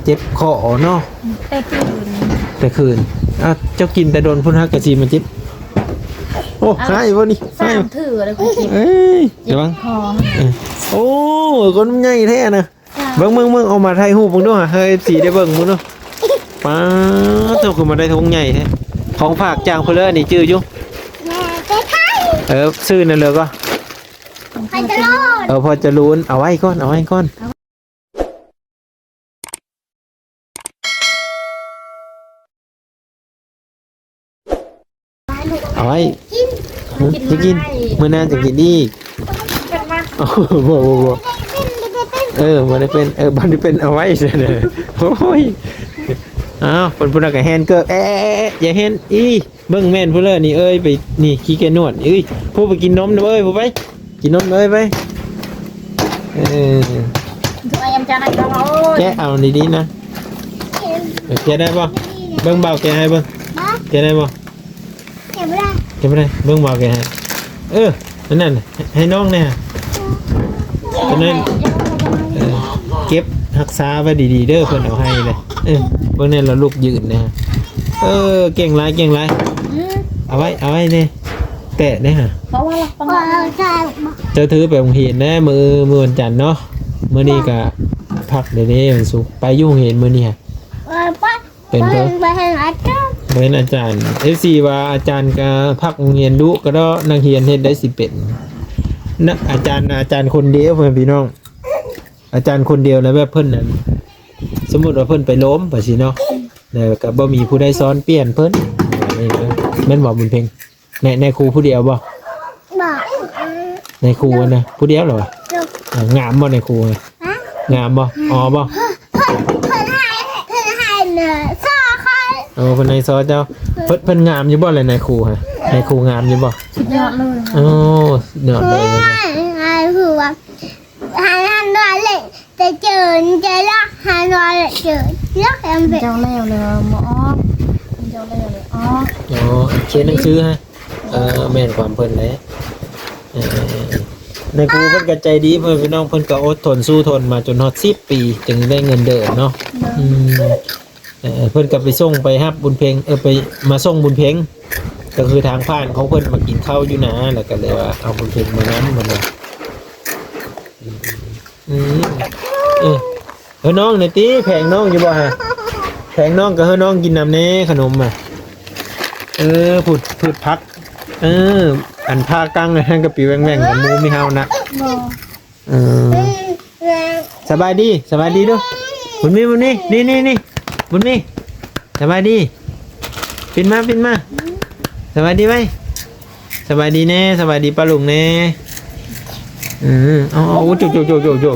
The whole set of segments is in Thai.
เจ็บคอเนาะแต่คืนเจ้ากินแต่โดนพุ่นฮักกะจีมันเจ็บโอ้หายบ่นี่หายถืออะไรคุณกินเดี๋ยวบังคอโอ้คนใหญ่แท้นะเบิ่งเอามาถ่ายรูปเบิ่งด้วยเฮ้ยสีได้เบิ่งมึงเนาะป้าเจ้าคือมาได้ทงใหญ่แท้ของฝากจางเพลอนี่ชื่ออยู่ซื้อนั่นเลยก็พอจะลุ้นเอาไว้ก่อนเอาไว้ก่อนเอาไว้จะกินมื้อหน้าจะกินอีกโอ้โหมันได้เป็นมันได้เป็นเอาไว้เสียเลยโอ้ยคนพูดกับแฮนเกิร์อย่าแฮนเบิ้งแม่นพูดเลยนี่ไปนี่ขี้แกนวดพูดไปกินนมนะพูดไปกินนมไปแกเอาดีๆนะแกได้ป่ะเบิ้งเบาแกให้เบิ้งแกได้ป่ะแกไม่ได้เบิ้งเบาแกให้นั่นให้น้องเนี่ยนั่นเก็บรักษาไว้ดีๆเด้อเพิ่นเอาให้เลยเบิ่งนี่เราลูกยืนนะเก่งไรเอาไว้เนี่ยแตะเนี่ยฮะเพราะว่าเจ้าถือไปโรงเรียนนะมือวันจันทร์เนาะมื้อนี้ก็พักเดี๋ยวนี้วันศุกร์ไปยุ่งเห็นมื้อนี้ฮะเป็นเพิ่นเป็นอาจารย์ FC ว่าอาจารย์ก็พักโรงเรียนดุก็ได้นักเรียนเฮ็ดได้สิเป็นนะอาจารย์คนเดียวเพื่อนพี่น้องอาจารย์คนเดียวนะแบบเพิ่นนั้นสมมุติว่าเพิ่นไปล้มไปสิเนาะแล้วก็บ่มีผู้ใดสอนเปลี่ยนเพิ่นนี่แม่นบ่บุญเพ็งในครูผู้เดียวบ่ในครูนะผู้เดียวเหรองามบ่ในครูงามบ่อ๋อบ่เพิ่นให้เด้อซอค่ะเพิ่นให้ซอเจ้าเพิ่นงามอยู่บ่เลยในครูฮะในครูงามอยู่บ่สุดยอดเลยเดือดเลยคือว่าฮันนอนเลยจะเจอจะรักฮันนอนเลยเจอรักยังเป็นเจ้าแล้วเลยหมอเจ้าแล้วเลยเขียนหนังสือฮะแม่นความเพิ่นเลยในครูเพิ่นก็ใจดีเพิ่นพี่น้องเพิ่นก็อดทนสู้ทนมาจนฮอด10 ปีจึงได้เงินเดือนเนาะเพิ่นก็ไปส่งไปฮับบุญเพ็งไปมาส่งบุญเพ็งก็คือทางผ่านของเพิ่นมากินข้าวอยู่นะแล้วก็เลยว่าเอาบุญเพ็งมานั้นมาเลยน้องในตีแผงน้องอยู่บ่ฮะแผงน้องก็ให้น้องกินน้ำเน่ขนมอ่ะพูดพักอันผ้ากั้งเลยกับปีแหว่งกับมูมีเฮานะสบายดีด้วยบุญมีนี่บุญมีสบายดีปินมาสบายดีไหมสบายดีแน่สบายดีป้าลุงแน่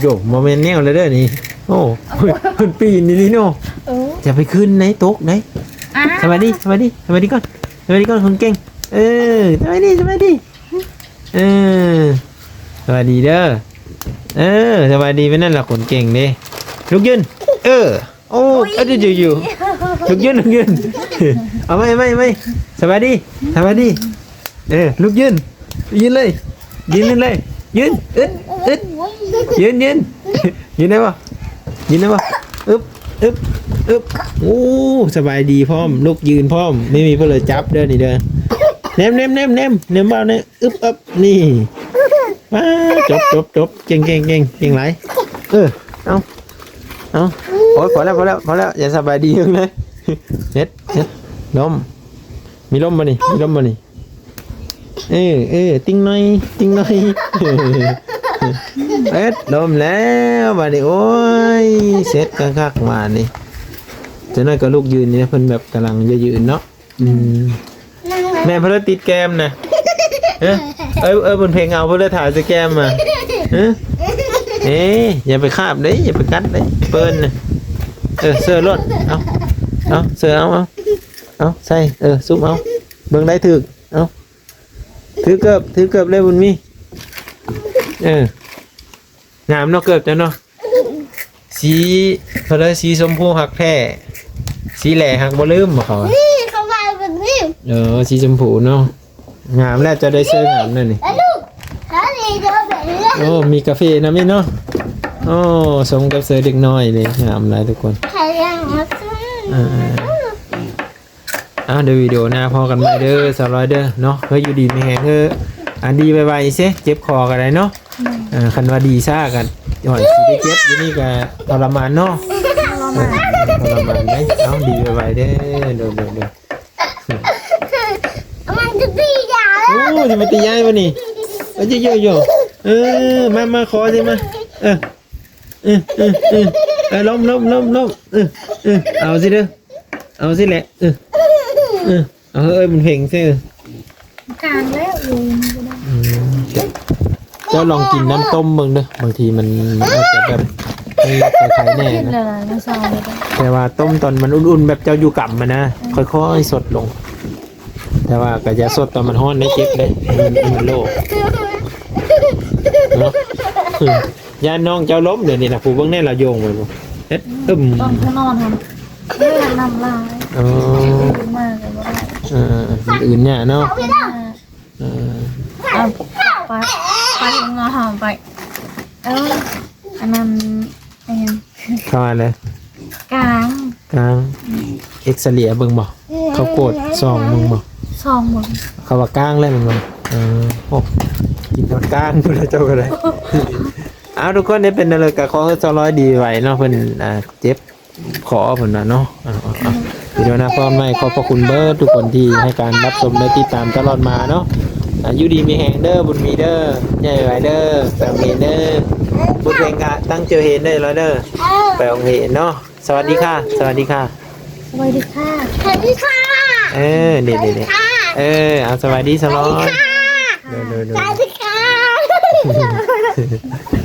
โจโมเมนต์แนวเลยเด้อนี่โอ้ขึ้นปีนี่เนาะจะไปขึ้นไหนตกไหนสบายดีก่อนคนเก่งสบายดีสบายดีเด้อสบายดีไปนั่นแหละคนเก่งเด้ลุกยืนโอ้อยู่ลุกยืนเอาไม่สบายดีลุกยืนเลยยืนเลยยืนได้ปะอึบโอ้สบายดีพร้อมลุกยืนพร้อมไม่มีเพื่อจับเด้อนี่เด้อเนมบ้าเนี่ยอึบนี่มาจบเก่งไรเอาโอ้ยพอแล้วอย่าสบายดียังเลยเน็ตลมมีลมมานี่ติ้งหน่อยลมแล้วมาดิโอ้ยเซ็ตคักมานี่จะนั่นก็ลูกยืนนี่เพิ่นแบบกำลังจะยืนเนาะแม่เพิ่นติดแก้มนะบนเพลงเอาเพิ่นถ่ายสแกมมาอย่าไปคาบเด้อย่าไปกัดเด้เปิ้นนะเสื้อรถเอาเสื้อเอาใส่ซุปเอาเบิ่งได้ถึกเอาถือเกือบเลยบุญมีงามเนาะเกือบจ้ะเนาะสีเขาเลยสีชมพูหักแท้สีแหล่หักบ่ลืมบ่เขานี่เขามาแบบนี้สีชมพูเนาะงามแล้วจะได้เสื้องามนั่นนี่ลูกเขาดีเด้อแบบนี้โอ้มีกาแฟนะมี่เนาะ โอ้สมกับเสือเด็กน้อยเลยงามหลายทุกคน ใครยังมาซื้อ เดี๋ยววิดีโอหน้าพอกันใหม่เด้อสาวร้อยเด้อเนาะเฮ้ยอยู่ดีไม่แห้งเฮ้ยอันดีไวๆเสียเจ็บคอกันเลยเนาะคันว่าดีซ่ากันหน่อยสิได้เจ็บอยู่นี่ก็ทรมานเนาะทรมานไหมเอาดีไวๆเด้อเด้อมันจะตียาแล้ว โอ้จะมาตียายวะนี่เยอะมาขอสิมาล้มเอาสิเด้อเอาสิแหละเอาเอ้ยมันเพ่งซิ กลางแล้วอยู่ เจ้าลองกินน้ำต้มมึงเด้อบางทีมันอาจจะแบบไม่คล้ายๆแน่ กิน นะ เลยน้ำซอยเลย แต่ว่าต้มตอนมันอุ่นๆแบบเจ้าอยู่กับมันนะค่อยๆสดลง แต่ว่าก็จะสดตอนมันฮ้อนได้เจ็บเลยมันโลกเนาะย่าน้องเจ้าล้มเดี๋ยวนี้นะผู้เบื้องแน่เราโยงไปบ่เฮ็ดตอนเขานอนทำเรื่องนำลายมากเลยว่ามันอื่นเนี่ยเนาะเอาไปงอหอมไปอันนั้นเอง เข้ามาเลย กลาง เอ็กซเรียเบิ่งบ่เขาโกดซองมึงบ่ ซองหมด เขาว่ากลางแล้วมึงบ่โอ้กินตอนกลางพุ่นแล้วเจ้าก็ได้เอาทุกคนได้เป็นอะไรกับขอ200ดีไว้เนาะเพิ่นเจ็บขอเพิ่นน่ะเนาะวิดีโอหน้าพร้อมไหมขอบพระคุณเบิร์ดทุกคนที่ให้การรับชมและติดตามตลอดมาเนาะอยู่ดีมีแหงเด้อบุญมีเด้อใหญ่ไหวเด้อแปลงเห็นเด้อบุญเพลงกะตั้งเจอเห็นได้แล้วเด้อแปลงเห็นเนาะสวัสดีค่ะสวัสดีค่ะ สวัสดีค่ะ สวัสดีค่ะ เด็ดเอาสวัสดีสลอย สวัสดีค่ะ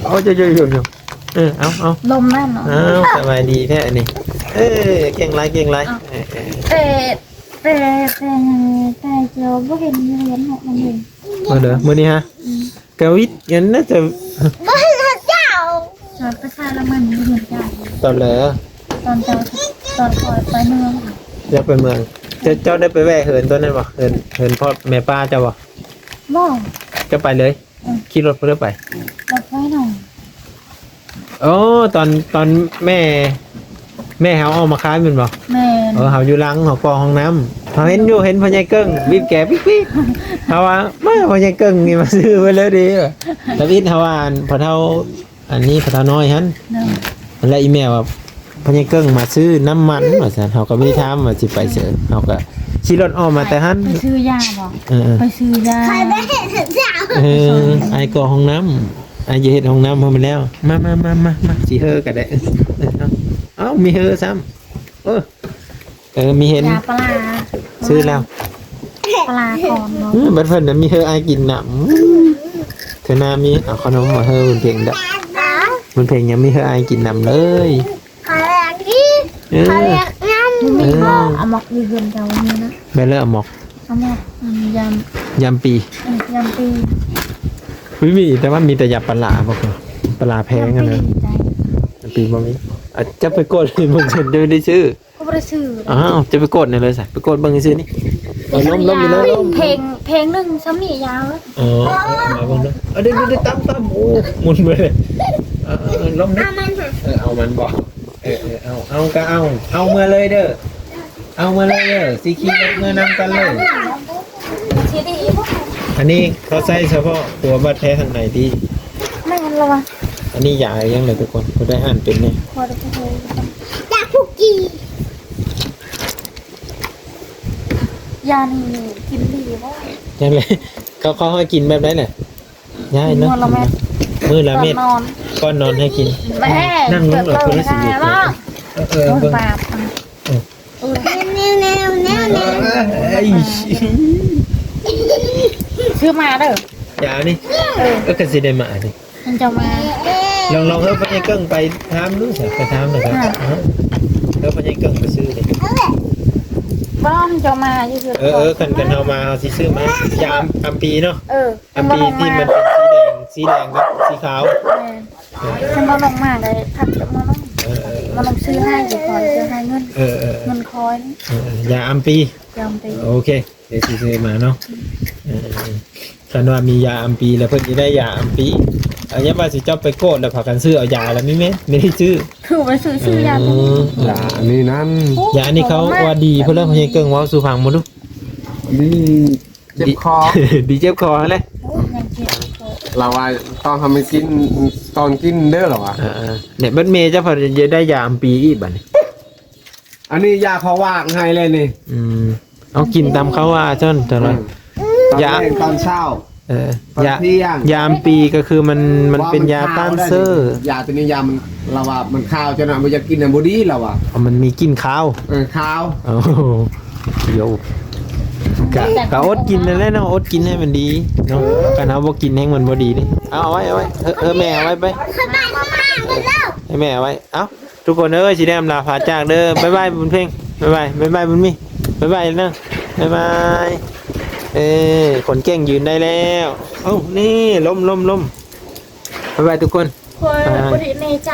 โอ้ยเอา ลมนั่นเนาะ สบายดีแท้นี่เก่งไรแต่เจอบ่เห็นเรียนหกมันเอง มาเด้อมื้อนี้ฮะกะวิทยันน่าจะ บ้านเจ้า จอดไปค่าละมันเรียนจ้า ตอนเหลือ ตอนเจ้าตอนคอยไปเมือง อยากไปเมืองเจ้าได้ไปแวะเหินตัวนั้นบ่เหินพ่อแม่ป้าเจ้าบ่ บ่ จะไปเลยขี่รถเพื่อไป รถไฟหน่อย โอ้ตอนแม่เฮาเอามาขายมันบ่ แม่ เฮาอยู่หลังเฮาปอห้องน้ำเฮาเห็นอยู่เห็นพ่อใหญ่เกิ้งบีบแกปิ๊กเฮาว่ามาพ่อใหญ่เกิ้งนี่มาซื้อไว้เลยดีแล้ววิทย์เฮาว่าพอเท่าอันนี้พอเท่าน้อยหั่น เนาะ แล้วอีแม่ว่าพ่อใหญ่เกิ้งมาซื้อน้ำมันว่าซั่นเฮาก็ไม่ได้ถามว่าสิไปเสิเฮาก็ขี่รถออกมาแต่หั่น ไปซื้อยาบ่ไปซื้อยา ใครได้เห็นเจ้า ไอ้ก่อห้องน้ำไอ้จะเฮ็ดห้องน้ำพอมาแล้วมาสิเฮอก็ได้เอ้ามีเฮอซ้ำมีเห็น ยาปลา ซื้อแล้ว ปลาก่อนเนาะ บัดเพิ่นน่ะมีเฮอไอ้กินน้ำเธอหน้ามีเอาขนมมาเฮอมันเพ่งเด้อมันเพ่งยังมีเฮอไอ้กินน้ำเลย ใครอยากกินใครอยากน้ำ มีบ่เอาหมอกอยู่เฮือนเจ้านี่นะ แม่เลิกเอาหมอก เอาหมอกยำปี ยำปี ไม่มีแต่ว่ามีแต่ยำปลาบ่คือปลาแพงอะนะยำปีบ่มีจะไปกดมึงฉันจะไม่ได้ชื่อ ก็บ่ได้ซื้อ จะไปกดเนี่ยเลยสิไปกดเบิ่งซื้อนี่ล้มอยู่เลยล้ม เพลงนึงซ้ำนี่ยาวแล้ว มาเบิ่งดูเดี๋ยวตั้มโอ้หมุนไปเลยล้มนะเอามันบ่เอาก็เอาเมื่อเลยเด้อเอามาเลยเด้อสีขีดเมื่อนำกันเลย สิดีบ่ อันนี้เขาใส่เฉพาะตัวบัตรแท้ข้างในที่ แม่นละวะ อันนี้ยายังเลยทุกคนเขาได้อ่านเป็นเนี่ย พอได้พูด อยากคุกกี้ ยานี่กินดีบ่ ยังเลยเขาให้กินแบบไหนเนี่ยง่ายเนาะมื้อละเม็ด นอน ก้อนนอนให้กิน แม่ นั่งลงหลับคนละสิบ ได้บ่ เบิ่ง บาป แนว ซื้อมาเด้อย านี่ก็กระสิได้มาดิ มันจะมา ลองเฮ้ยพญาเกิ้งไปถามดูสิไปถามหน่อยครับเฮ้ยพญาเกิ้งไปซื้อเลย บ้านจะมาอยู่คือ กันเอามาเอาสิซื้อมายามอัมปีเนาะ อัมปีที่มันเป็นสีแดงกับสีขาว ฉันบ่ลงมาเลยผัดกับมันลงซื้อให้เดี๋ยวคอยซื้อให้เงินเงินคอย ยาอัมปี ยอมไป โอเคเดี๋ยวซื้อมาเนาะคันว่ามียาอัมปีแล้วเพิ่นจะได้ยาอัมปี อันนี้ว่าสิเจ้าไปโกดแล้วพากันซื้อเอายาแล้วไม่ได้ซื้อ คือไปซื้อยา อย่านี่นั่น ยาอันนี้เขาว่าดีเพื่อเริ่มให้เกิงว่าสู่ฟังหมดลูก นี่เจ็บคอ ดีเจ็บคอเลย ยังเจ็บ เราว่าตอนทำให้กินตอนกินเด้อเหรอวะ เนี่ยบัดเมย์เจ้าพอจะได้ยาอัมปีอีกบัดนี้ อันนี้ยาเขาว่างให้เลยนี่ เอากินตามเขาว่าเจ้าแต่ละ ตอน ยา เย็นตอนเช้า ยา เที่ยง ยาอัมปีก็คือมันเป็นยาต้านเซอร์ ยาตัวนี้ยามันเราว่ามันข้าวจนมันจะกินอันบดีเราว่า มันมีกลิ่นข้าว ข้าว โอ้โหเดี๋ยวกะอดกินนั่นแหละเนาะอดกินให้มันดีเนาะกันเอาบ่กินให้มันบ่ดีนี่เอาไว้แม่เอาไว้ไป เข้าไปข้างล่างกันแล้ว ให้แม่เอาไว้เอ้าทุกคนเอ้ยสิได้อำลาพาจากเด้อบ๊ายบายบุญเพ่งบ๊ายบายบุญมีบ๊ายบายเนาะบ๊ายบายคนเก่งยืนได้แล้วเอ้านี่ล้มบ๊ายบายทุกคน คนบริเนจ